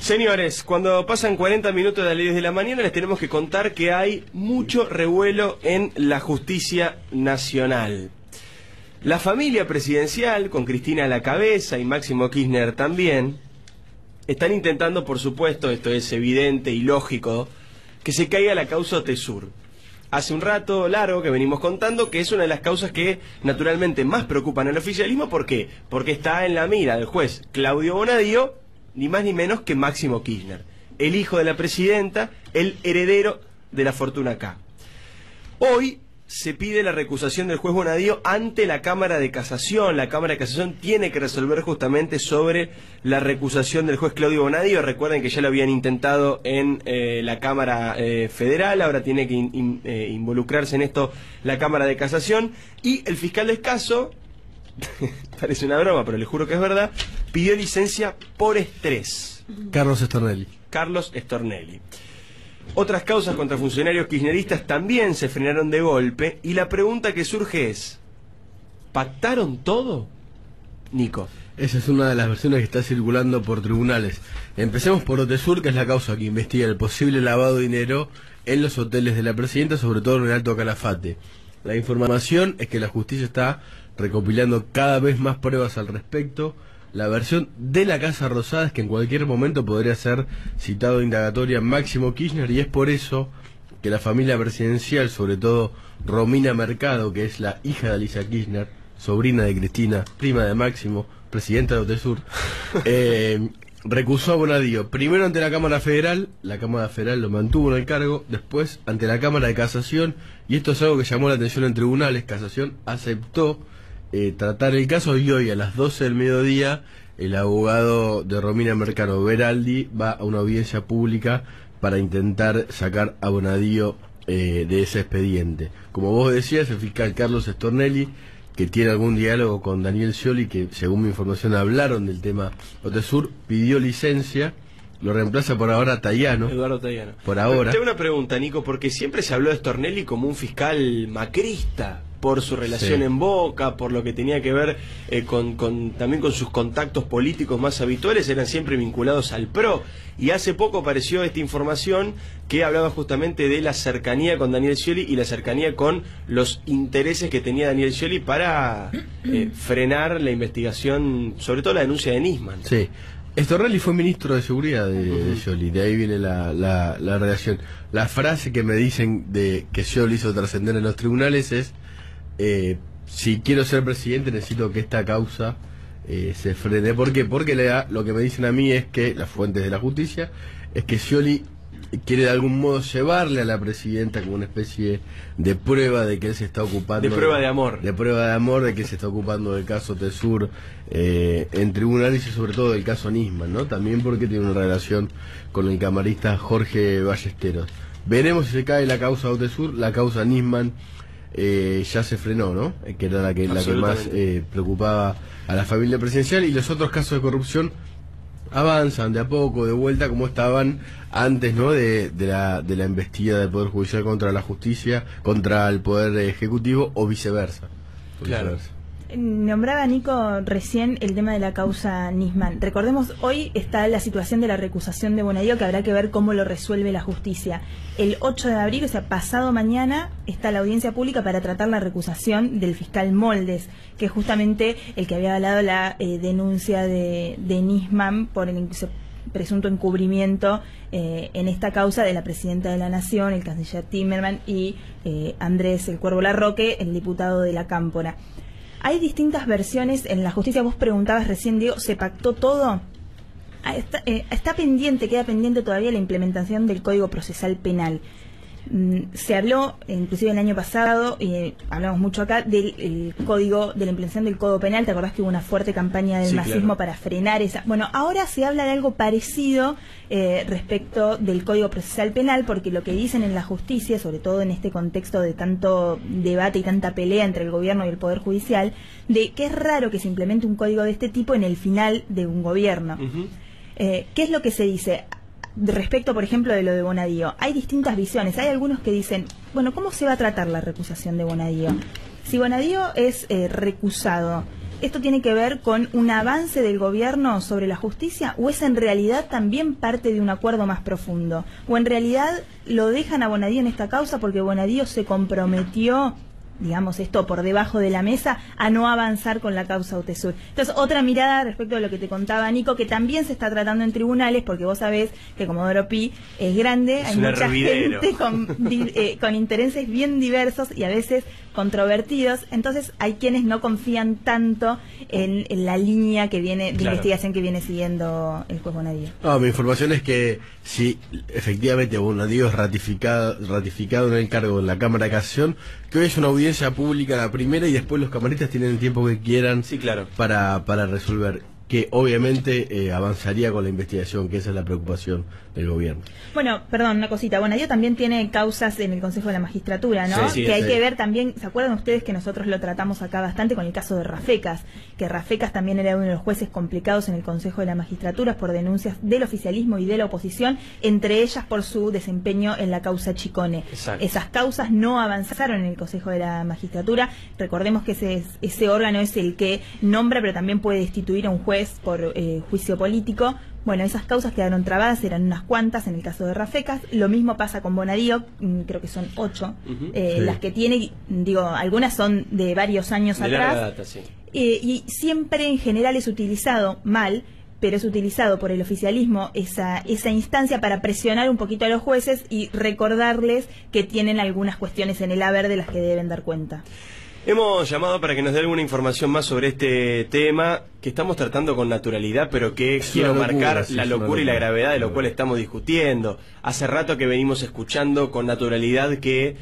Señores, cuando pasan 40 minutos de las 10 de la mañana les tenemos que contar que hay mucho revuelo en la justicia nacional. La familia presidencial, con Cristina a la cabeza y Máximo Kirchner también, están intentando, por supuesto, esto es evidente y lógico, que se caiga la causa Otesur. Hace un rato largo que venimos contando que es una de las causas que naturalmente más preocupan al oficialismo. ¿Por qué? Porque está en la mira del juez Claudio Bonadío, ni más ni menos que Máximo Kirchner, el hijo de la presidenta, el heredero de la fortuna K. Hoy se pide la recusación del juez Bonadío ante la Cámara de Casación. La Cámara de Casación tiene que resolver justamente sobre la recusación del juez Claudio Bonadío. Recuerden que ya lo habían intentado en la Cámara Federal, ahora tiene que involucrarse en esto la Cámara de Casación. Y el fiscal del caso, parece una broma, pero les juro que es verdad, pidió licencia por estrés. Carlos Stornelli. Carlos Stornelli. Otras causas contra funcionarios kirchneristas también se frenaron de golpe, y la pregunta que surge es: ¿pactaron todo? Nico. Esa es una de las versiones que está circulando por tribunales. Empecemos por Otesur, que es la causa que investiga el posible lavado de dinero en los hoteles de la presidenta, sobre todo en el Alto Calafate. La información es que la justicia está recopilando cada vez más pruebas al respecto. La versión de la Casa Rosada es que en cualquier momento podría ser citado de indagatoria Máximo Kirchner, y es por eso que la familia presidencial, sobre todo Romina Mercado, que es la hija de Alicia Kirchner, sobrina de Cristina, prima de Máximo, presidenta de Otesur, recusó a Bonadío, primero ante la Cámara Federal. La Cámara Federal lo mantuvo en el cargo, después ante la Cámara de Casación, y esto es algo que llamó la atención en tribunales. Casación aceptó tratar el caso, y hoy a las 12 del mediodía el abogado de Romina Mercado, Beraldi, va a una audiencia pública para intentar sacar a Bonadío de ese expediente. Como vos decías, el fiscal Carlos Stornelli, que tiene algún diálogo con Daniel Scioli, que según mi información hablaron del tema Otesur, pidió licencia. Lo reemplaza por ahora Tayano. Eduardo Tayano. Por ahora. Tengo una pregunta, Nico, porque siempre se habló de Stornelli como un fiscal macrista, por su relación en Boca, por lo que tenía que ver también con sus contactos políticos más habituales, eran siempre vinculados al PRO. Y hace poco apareció esta información que hablaba justamente de la cercanía con Daniel Scioli y la cercanía con los intereses que tenía Daniel Scioli para frenar la investigación, sobre todo la denuncia de Nisman. Sí. Stornelli fue ministro de Seguridad de Scioli, de ahí viene la relación. La frase que me dicen de que Scioli hizo trascender en los tribunales es: si quiero ser presidente necesito que esta causa se frene. ¿Por qué? Porque lo que me dicen a mí es que, las fuentes de la justicia, es que Scioli quiere de algún modo llevarle a la presidenta como una especie de prueba de que él se está ocupando... De prueba de amor. De prueba de amor, de que se está ocupando del caso Otesur en tribunales, y sobre todo del caso Nisman, ¿no? También porque tiene una relación con el camarista Jorge Ballesteros. Veremos si se cae la causa Otesur. La causa Nisman ya se frenó, ¿no? Que era la que más preocupaba a la familia presidencial, y los otros casos de corrupción avanzan de a poco, de vuelta, como estaban antes, ¿no? de la embestida del Poder Judicial contra la justicia, contra el Poder Ejecutivo, o viceversa. Claro. Nombraba Nico recién el tema de la causa Nisman. Recordemos, hoy está la situación de la recusación de Bonadío, que habrá que ver cómo lo resuelve la justicia. El 8 de abril, o sea, pasado mañana, está la audiencia pública para tratar la recusación del fiscal Moldes, que es justamente el que había avalado la denuncia de Nisman por el presunto encubrimiento en esta causa de la presidenta de la Nación, el canciller Timerman, y Andrés el Cuervo Larroque, el diputado de la Cámpora. Hay distintas versiones en la justicia. Vos preguntabas recién, Diego, ¿se pactó todo? Está pendiente, queda pendiente todavía la implementación del Código Procesal Penal. Se habló, inclusive el año pasado, hablamos mucho acá, del código, de la implementación del Código Penal. ¿Te acordás que hubo una fuerte campaña del masismo para frenar esa? Bueno, ahora se habla de algo parecido respecto del Código Procesal Penal, porque lo que dicen en la justicia, sobre todo en este contexto de tanto debate y tanta pelea entre el gobierno y el Poder Judicial, de que es raro que se implemente un código de este tipo en el final de un gobierno. ¿Qué es lo que se dice? Respecto, por ejemplo, de lo de Bonadío, hay distintas visiones. Hay algunos que dicen, bueno, ¿cómo se va a tratar la recusación de Bonadío? Si Bonadío es recusado, ¿esto tiene que ver con un avance del gobierno sobre la justicia o es en realidad también parte de un acuerdo más profundo? ¿O en realidad lo dejan a Bonadío en esta causa porque Bonadío se comprometió, digamos esto por debajo de la mesa, a no avanzar con la causa UTESUR? Entonces, otra mirada respecto a lo que te contaba Nico, que también se está tratando en tribunales, porque vos sabés que Comodoro Pi es grande, hay mucha gente con intereses bien diversos y a veces controvertidos, entonces hay quienes no confían tanto en la línea que viene de investigación que viene siguiendo el juez Bonadío. No, mi información es que si efectivamente Bonadío es ratificado en el cargo en la Cámara de Casación, que hoy es una audiencia pública la primera y después los camaristas tienen el tiempo que quieran para resolver, que obviamente avanzaría con la investigación, que esa es la preocupación del gobierno. Bueno, perdón, una cosita. Bonadío también tiene causas en el Consejo de la Magistratura, ¿no? Sí, que hay que ver también, ¿se acuerdan ustedes que nosotros lo tratamos acá bastante con el caso de Rafecas? Que Rafecas también era uno de los jueces complicados en el Consejo de la Magistratura por denuncias del oficialismo y de la oposición, entre ellas por su desempeño en la causa Chicone. Exacto. Esas causas no avanzaron en el Consejo de la Magistratura. Recordemos que ese órgano es el que nombra, pero también puede destituir a un juez por juicio político. Bueno, esas causas quedaron trabadas, eran unas cuantas en el caso de Rafecas. Lo mismo pasa con Bonadío, creo que son 8 las que tiene, digo, algunas son de varios años atrás. Data, sí. Y siempre en general es utilizado mal, pero es utilizado por el oficialismo esa instancia para presionar un poquito a los jueces y recordarles que tienen algunas cuestiones en el haber de las que deben dar cuenta. Hemos llamado para que nos dé alguna información más sobre este tema que estamos tratando con naturalidad, pero que quiero marcar la locura y la gravedad de lo cual estamos discutiendo. Hace rato que venimos escuchando con naturalidad que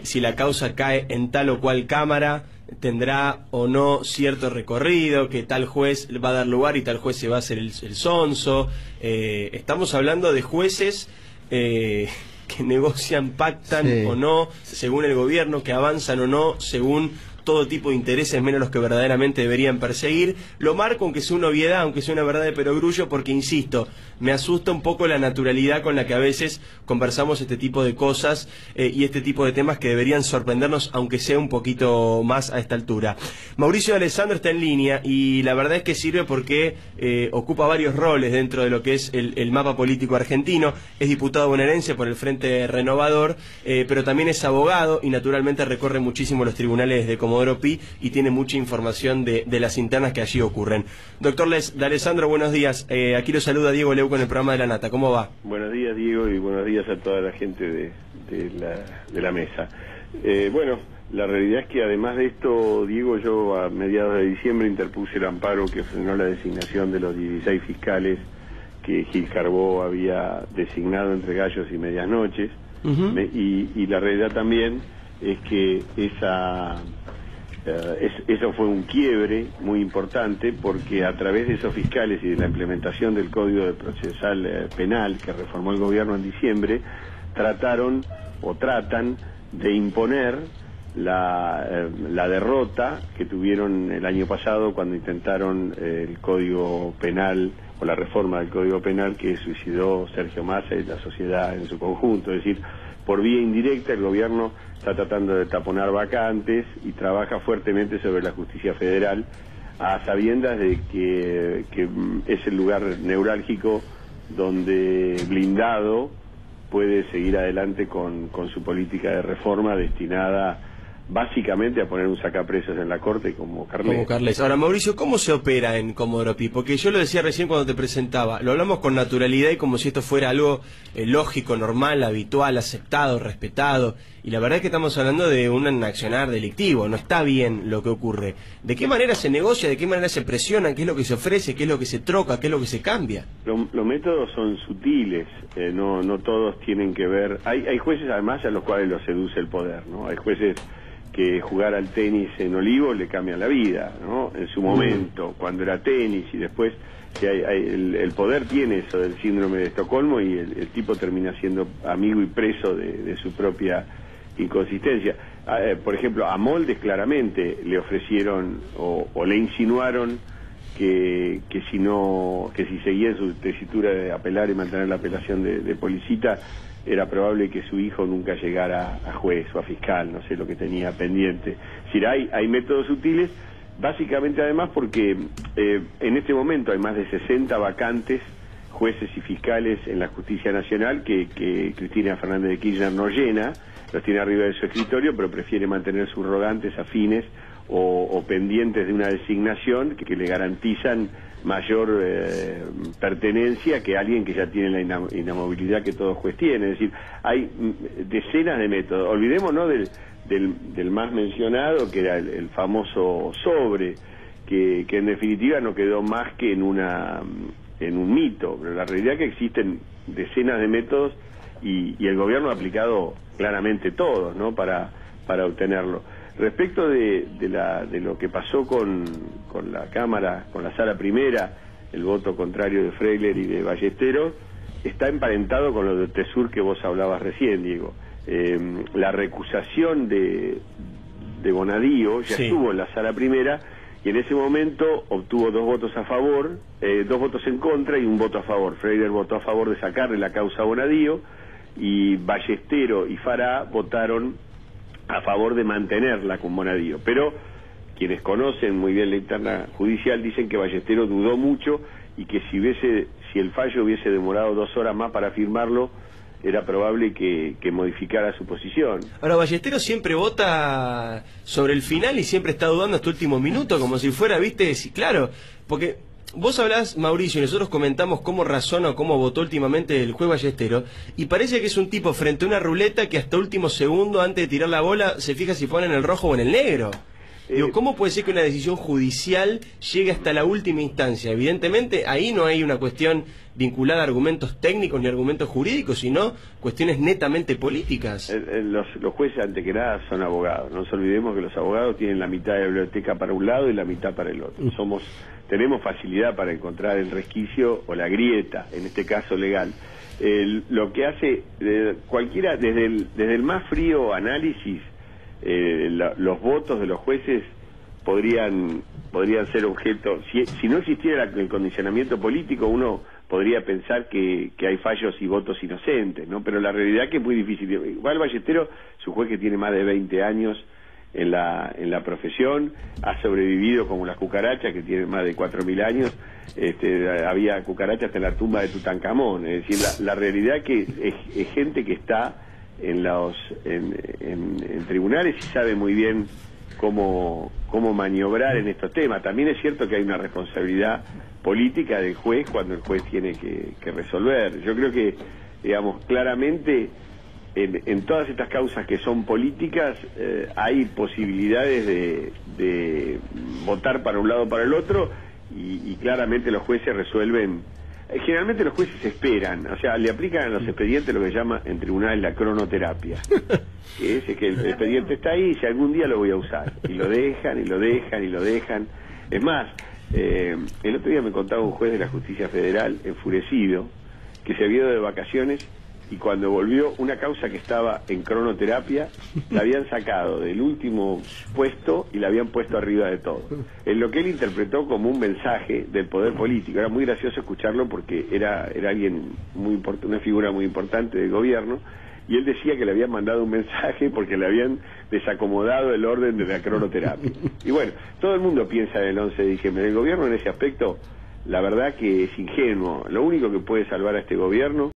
si la causa cae en tal o cual cámara tendrá o no cierto recorrido, que tal juez va a dar lugar y tal juez se va a hacer el sonso. Estamos hablando de jueces que negocian, pactan o no según el gobierno, que avanzan o no según todo tipo de intereses menos los que verdaderamente deberían perseguir. Lo marco aunque sea una obviedad, aunque sea una verdad de perogrullo, porque insisto, me asusta un poco la naturalidad con la que a veces conversamos este tipo de cosas y este tipo de temas que deberían sorprendernos, aunque sea un poquito más a esta altura. Mauricio de Alessandro está en línea y la verdad es que sirve porque ocupa varios roles dentro de lo que es el mapa político argentino. Es diputado bonaerense por el Frente Renovador, pero también es abogado y naturalmente recorre muchísimo los tribunales de Comodoro Pi y tiene mucha información de las internas que allí ocurren. Doctor de Alessandro, buenos días. Aquí lo saluda Diego Leu con el programa de La Nata. ¿Cómo va? Buenos días, Diego, y buenos días a toda la gente de la mesa. Bueno, la realidad es que además de esto, Diego, yo a mediados de diciembre interpuse el amparo que frenó la designación de los 16 fiscales que Gil Carbó había designado entre gallos y medias noches. Y la realidad también es que eso fue un quiebre muy importante, porque a través de esos fiscales y de la implementación del Código de Procesal Penal que reformó el gobierno en diciembre, tratan de imponer la derrota que tuvieron el año pasado cuando intentaron el Código Penal o la reforma del Código Penal que suicidó Sergio Massa y la sociedad en su conjunto. Es decir, por vía indirecta el gobierno está tratando de taponar vacantes y trabaja fuertemente sobre la justicia federal, a sabiendas de que es el lugar neurálgico donde blindado puede seguir adelante con su política de reforma destinada básicamente a poner un sacapresos en la corte como Carles. Ahora, Mauricio, ¿cómo se opera en Comodoro Pi? Porque yo lo decía recién cuando te presentaba, lo hablamos con naturalidad y como si esto fuera algo lógico, normal, habitual, aceptado, respetado, y la verdad es que estamos hablando de un accionar delictivo, no está bien lo que ocurre. ¿De qué manera se negocia? ¿De qué manera se presiona? ¿Qué es lo que se ofrece? ¿Qué es lo que se troca? ¿Qué es lo que se cambia? Los métodos son sutiles, no todos tienen que ver. Hay jueces además a los cuales los seduce el poder, ¿no? Hay jueces que jugar al tenis en Olivo le cambia la vida, ¿no? En su momento, cuando era tenis, y después el poder tiene eso del síndrome de Estocolmo y el tipo termina siendo amigo y preso de su propia inconsistencia. Por ejemplo, a Moldes claramente le ofrecieron o le insinuaron que si seguía en su tesitura de apelar y mantener la apelación de Policita, era probable que su hijo nunca llegara a juez o a fiscal, no sé lo que tenía pendiente. Es decir, hay métodos sutiles, Básicamente además porque en este momento hay más de 60 vacantes, jueces y fiscales en la Justicia Nacional que Cristina Fernández de Kirchner no llena, los tiene arriba de su escritorio, pero prefiere mantener subrogantes afines o pendientes de una designación que le garantizan mayor pertenencia que alguien que ya tiene la inamovilidad que todo juez tiene. Es decir, hay decenas de métodos. Olvidémonos del más mencionado, que era el famoso sobre, que en definitiva no quedó más que en un mito, pero la realidad es que existen decenas de métodos y el gobierno ha aplicado claramente todos, ¿no?, para obtenerlo. Respecto de lo que pasó con la Cámara, con la Sala Primera, el voto contrario de Freiler y de Ballesteros, está emparentado con lo de Tesur que vos hablabas recién, Diego. La recusación de Bonadío ya estuvo en la Sala Primera y en ese momento obtuvo 2 votos a favor, 2 votos en contra y 1 voto a favor. Freiler votó a favor de sacarle la causa a Bonadío y Ballesteros y Fará votaron a favor de mantenerla con Bonadío. Pero quienes conocen muy bien la interna judicial dicen que Ballesteros dudó mucho y que si el fallo hubiese demorado 2 horas más para firmarlo, era probable que modificara su posición. Ahora, Ballesteros siempre vota sobre el final y siempre está dudando hasta el último minuto, como si fuera, viste, sí, claro, porque vos hablás, Mauricio, y nosotros comentamos cómo razona o cómo votó últimamente el juez Ballesteros, y parece que es un tipo frente a una ruleta que hasta último segundo, antes de tirar la bola, se fija si pone en el rojo o en el negro. Digo, ¿cómo puede ser que una decisión judicial llegue hasta la última instancia? Evidentemente, ahí no hay una cuestión vinculada a argumentos técnicos ni argumentos jurídicos, sino cuestiones netamente políticas. Los jueces, ante que nada, son abogados. No nos olvidemos que los abogados tienen la mitad de la biblioteca para un lado y la mitad para el otro. Tenemos facilidad para encontrar el resquicio o la grieta, en este caso legal. Lo que hace cualquiera, desde el más frío análisis, los votos de los jueces podrían ser objeto, si no existiera el condicionamiento político, uno podría pensar que hay fallos y votos inocentes, ¿no? Pero la realidad es que es muy difícil. Igual Ballesteros es un juez que tiene más de 20 años en la profesión, ha sobrevivido como las cucarachas, que tienen más de 4.000 años. Había cucarachas hasta en la tumba de Tutankamón. Es decir, la realidad es que es gente que está en tribunales y sabe muy bien cómo maniobrar en estos temas. También es cierto que hay una responsabilidad política del juez cuando el juez tiene que resolver. Yo creo que, digamos, claramente en todas estas causas que son políticas hay posibilidades de votar para un lado o para el otro y claramente los jueces resuelven. Generalmente los jueces esperan, o sea, le aplican a los expedientes lo que se llama en tribunales la cronoterapia, que es que el expediente está ahí y si algún día lo voy a usar, y lo dejan, y lo dejan, y lo dejan. Es más, el otro día me contaba un juez de la Justicia Federal, enfurecido, que se había ido de vacaciones y cuando volvió una causa que estaba en cronoterapia, la habían sacado del último puesto y la habían puesto arriba de todo. En lo que él interpretó como un mensaje del poder político. Era muy gracioso escucharlo porque era alguien muy importante, una figura muy importante del gobierno, y él decía que le habían mandado un mensaje porque le habían desacomodado el orden de la cronoterapia. Y bueno, todo el mundo piensa en el 11 de diciembre. El gobierno en ese aspecto, la verdad que es ingenuo. Lo único que puede salvar a este gobierno